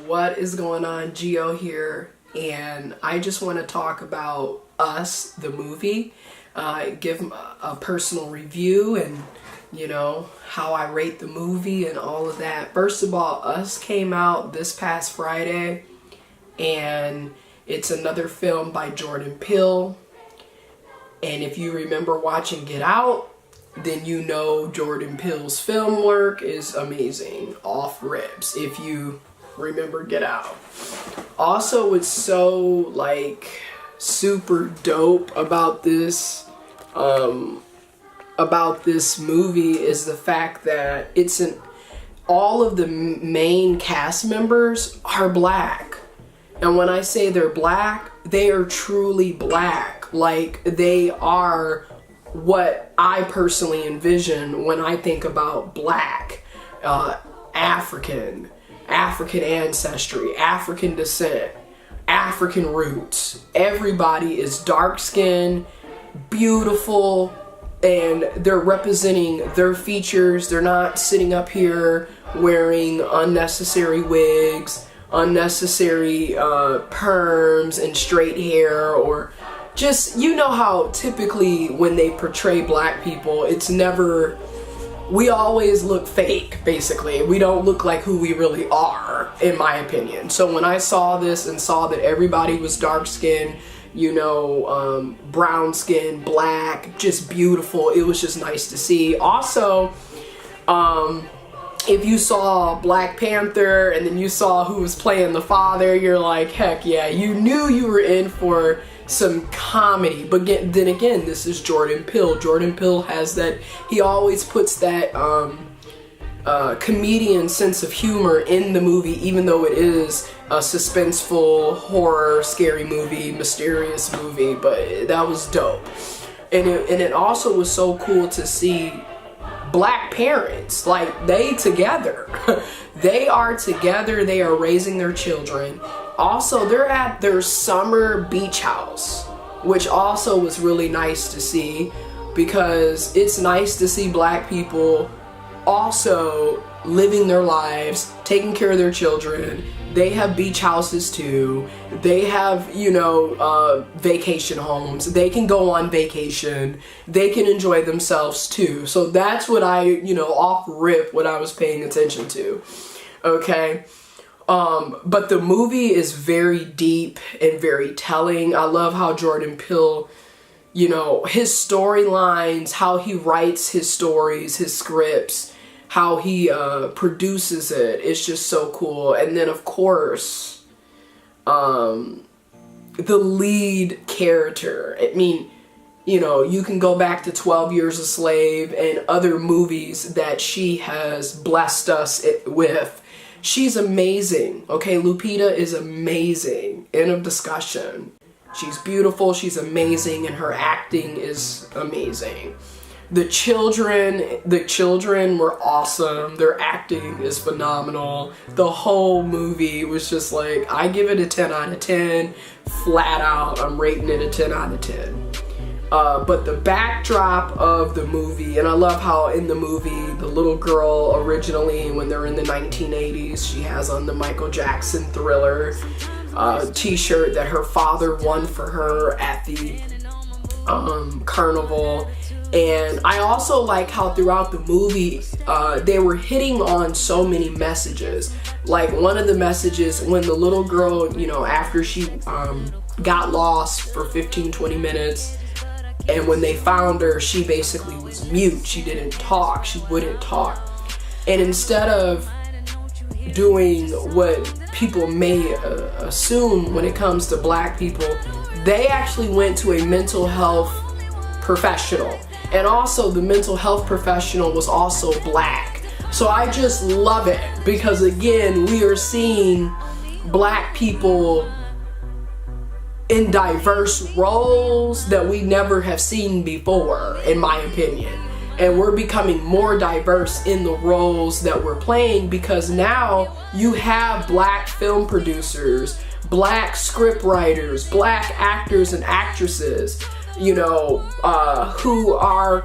What is going on? Gio here, and I just want to talk about Us, the movie, give a personal review and, how I rate the movie and all of that. First of all, Us came out this past Friday, and it's another film by Jordan Peele. And if you remember watching Get Out, then you know Jordan Peele's film work is amazing, off rips, if you remember Get Out. Also, what's so super dope about this movie is the fact that all of the main cast members are black. And when I say they're black, they are truly black. Like, they are what I personally envision when I think about black, African ancestry, African descent, African roots. Everybody is dark-skinned, beautiful, and they're representing their features. They're not sitting up here wearing unnecessary wigs, unnecessary perms and straight hair, or just, how typically when they portray black people, we always look fake, basically. We don't look like who we really are, in my opinion. So when I saw this and saw that everybody was dark-skinned, brown skin, black, just beautiful, it was just nice to see. Also, if you saw Black Panther and then you saw who was playing the father, you're like, heck yeah, you knew you were in for some comedy. But then again, this is Jordan Peele. Jordan Peele has that, he always puts that comedian sense of humor in the movie, even though it is a suspenseful, horror, scary movie, mysterious movie. But that was dope. And it also was so cool to see black parents, they together. They are together, they are raising their children. Also, they're at their summer beach house, which also was really nice to see, because it's nice to see black people also living their lives, taking care of their children. They have beach houses too. They have, vacation homes. They can go on vacation. They can enjoy themselves too. So that's what I, off rip, what I was paying attention to. Okay. But the movie is very deep and very telling. I love how Jordan Peele, his storylines, how he writes his stories, his scripts, how he produces it. It's just so cool. And then, of course, the lead character. I mean, you can go back to 12 Years a Slave and other movies that she has blessed us with. She's amazing, okay? Lupita is amazing. End of discussion. She's beautiful, she's amazing, and her acting is amazing. The children were awesome. Their acting is phenomenal. The whole movie was just I give it a 10 out of 10. Flat out, I'm rating it a 10 out of 10. But the backdrop of the movie, and I love how in the movie, the little girl originally, when they're in the 1980s, she has on the Michael Jackson Thriller t-shirt that her father won for her at the carnival. And I also like how throughout the movie, they were hitting on so many messages. Like one of the messages, when the little girl, after she got lost for 15-20 minutes, and when they found her, she basically was mute. She didn't talk. She wouldn't talk. And instead of doing what people may assume when it comes to black people, they actually went to a mental health professional. And also, the mental health professional was also black. So I just love it, because again, we are seeing black people in diverse roles that we never have seen before, in my opinion. And we're becoming more diverse in the roles that we're playing, because now you have black film producers, black script writers, black actors and actresses, who are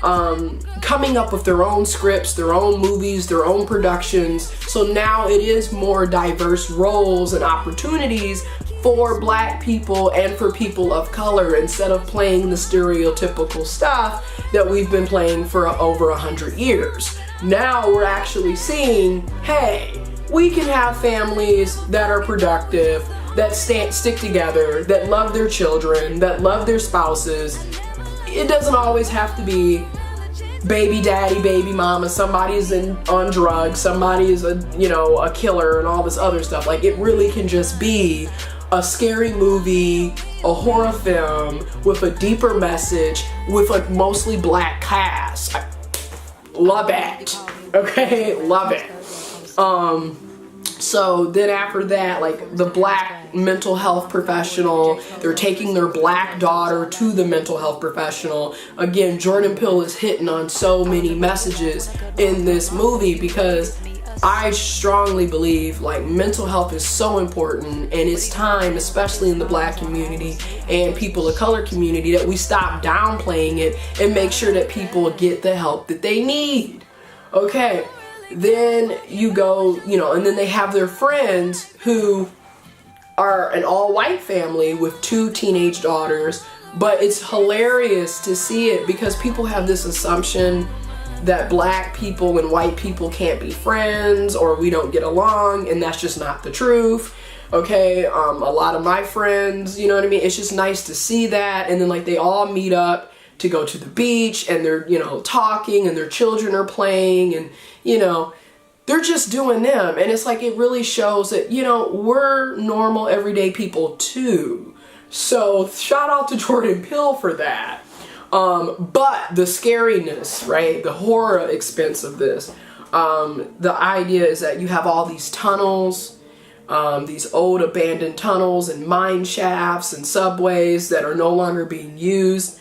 coming up with their own scripts, their own movies, their own productions. So now it is more diverse roles and opportunities for Black people and for people of color, instead of playing the stereotypical stuff that we've been playing for over 100 years. Now we're actually seeing, hey, we can have families that are productive, that stick together, that love their children, that love their spouses. It doesn't always have to be baby daddy, baby mama, somebody's on drugs, somebody is a killer and all this other stuff. Like, it really can just be a scary movie, a horror film with a deeper message with a mostly Black cast. Love it. Okay, love it. So then after that, like, the Black mental health professional, they're taking their Black daughter to the mental health professional. Again, Jordan Peele is hitting on so many messages in this movie, because I strongly believe, like, mental health is so important, and it's time, especially in the Black community and people of color community, that we stop downplaying it and make sure that people get the help that they need. Okay, then you go, and then they have their friends who are an all-white family with 2 teenage daughters, but it's hilarious to see it because people have this assumption that Black people and white people can't be friends, or we don't get along, and that's just not the truth. Okay, a lot of my friends, you know what I mean? It's just nice to see that, and then, like, they all meet up to go to the beach, and they're, talking, and their children are playing, and, they're just doing them. And it's like, it really shows that, we're normal, everyday people too. So shout out to Jordan Peele for that. But the scariness, right? The horror expense of this. The idea is that you have all these tunnels, these old abandoned tunnels and mine shafts and subways that are no longer being used.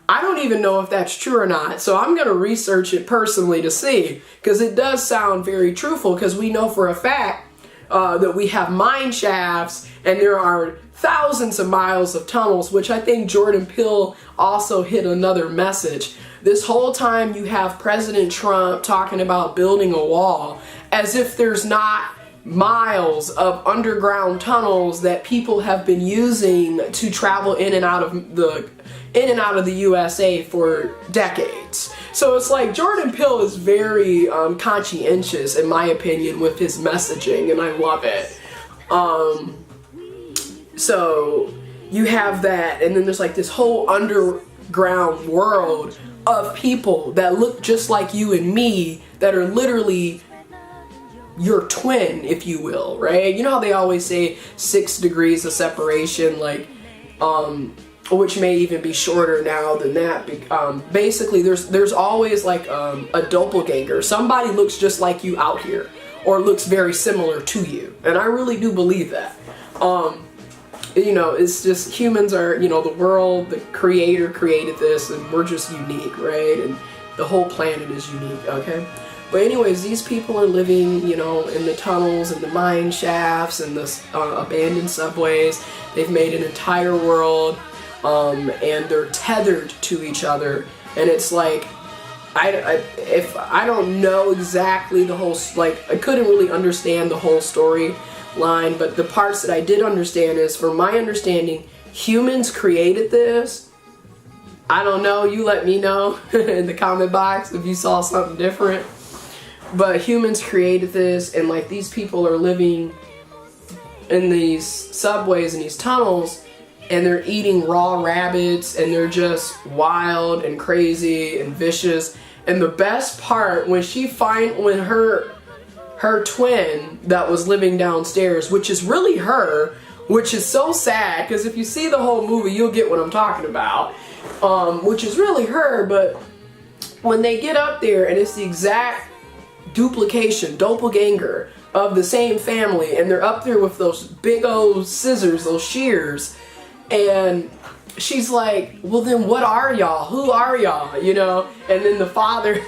I don't even know if that's true or not, so I'm going to research it personally to see, because it does sound very truthful, because we know for a fact that we have mine shafts and there are thousands of miles of tunnels, which I think Jordan Peele also hit another message. This whole time you have President Trump talking about building a wall, as if there's not miles of underground tunnels that people have been using to travel in and out of the USA for decades. So it's like, Jordan Peele is very conscientious, in my opinion, with his messaging, and I love it. So you have that, and then there's like this whole underground world of people that look just like you and me, that are literally your twin, if you will, right? You know how they always say 6 degrees of separation, like, which may even be shorter now than that. Basically, there's always like a doppelganger. Somebody looks just like you out here, or looks very similar to you, and I really do believe that. It's just, humans are, the world, the creator created this, and we're just unique, right? And the whole planet is unique, okay? But anyways, these people are living, in the tunnels and the mine shafts and the abandoned subways. They've made an entire world, and they're tethered to each other. And it's like, if I don't know exactly the whole, like, I couldn't really understand the whole storyline, but the parts that I did understand is, from my understanding, humans created this. I don't know, you let me know in the comment box if you saw something different. But humans created this, and like, these people are living in these subways and these tunnels, and they're eating raw rabbits, and they're just wild and crazy and vicious. And the best part, when her twin that was living downstairs, which is really her, which is so sad, because if you see the whole movie, you'll get what I'm talking about, which is really her. But when they get up there, and it's the exact doppelganger of the same family, and they're up there with those big old scissors, those shears, and she's like, well, then what are y'all? Who are y'all? And then the father,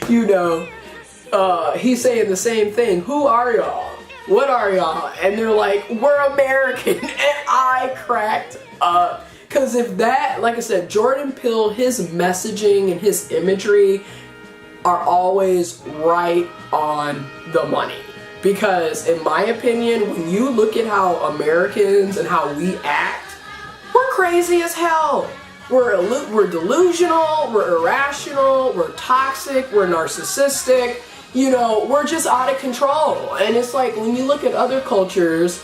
he's saying the same thing. Who are y'all? What are y'all? And they're like, we're American. And I cracked up, Because if that, like I said, Jordan Peele, his messaging and his imagery are always right on the money. Because in my opinion, when you look at how Americans and how we act, we're crazy as hell. We're delusional, we're irrational, we're toxic, we're narcissistic, you know, we're just out of control. And it's like when you look at other cultures,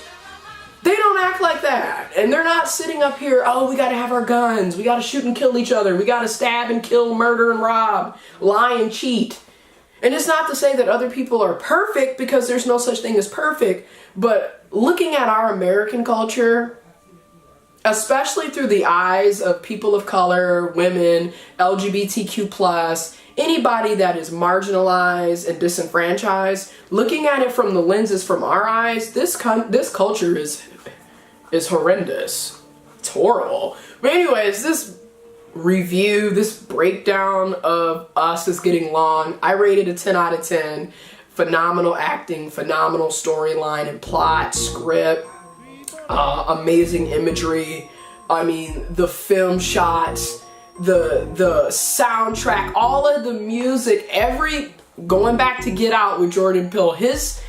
they don't act like that. And they're not sitting up here, oh, we gotta have our guns, we gotta shoot and kill each other, we gotta stab and kill, murder and rob, lie and cheat. And it's not to say that other people are perfect, because there's no such thing as perfect, but looking at our American culture, especially through the eyes of people of color, women, LGBTQ+, anybody that is marginalized and disenfranchised, looking at it from the lenses from our eyes, this culture is horrendous. It's horrible. But anyways, this review, this breakdown of Us is getting long. I rated a 10 out of 10. Phenomenal acting, phenomenal storyline and plot, script, amazing imagery. I mean, the film shots, the soundtrack, all of the music, going back to Get Out with Jordan Peele, his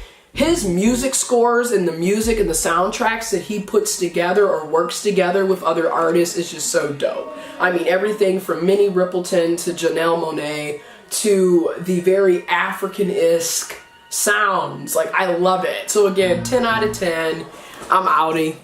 music scores and the music and the soundtracks that he puts together or works together with other artists is just so dope. I mean, everything from Minnie Riperton to Janelle Monáe to the very African-esque sounds. Like, I love it. So again, 10 out of 10. I'm outie.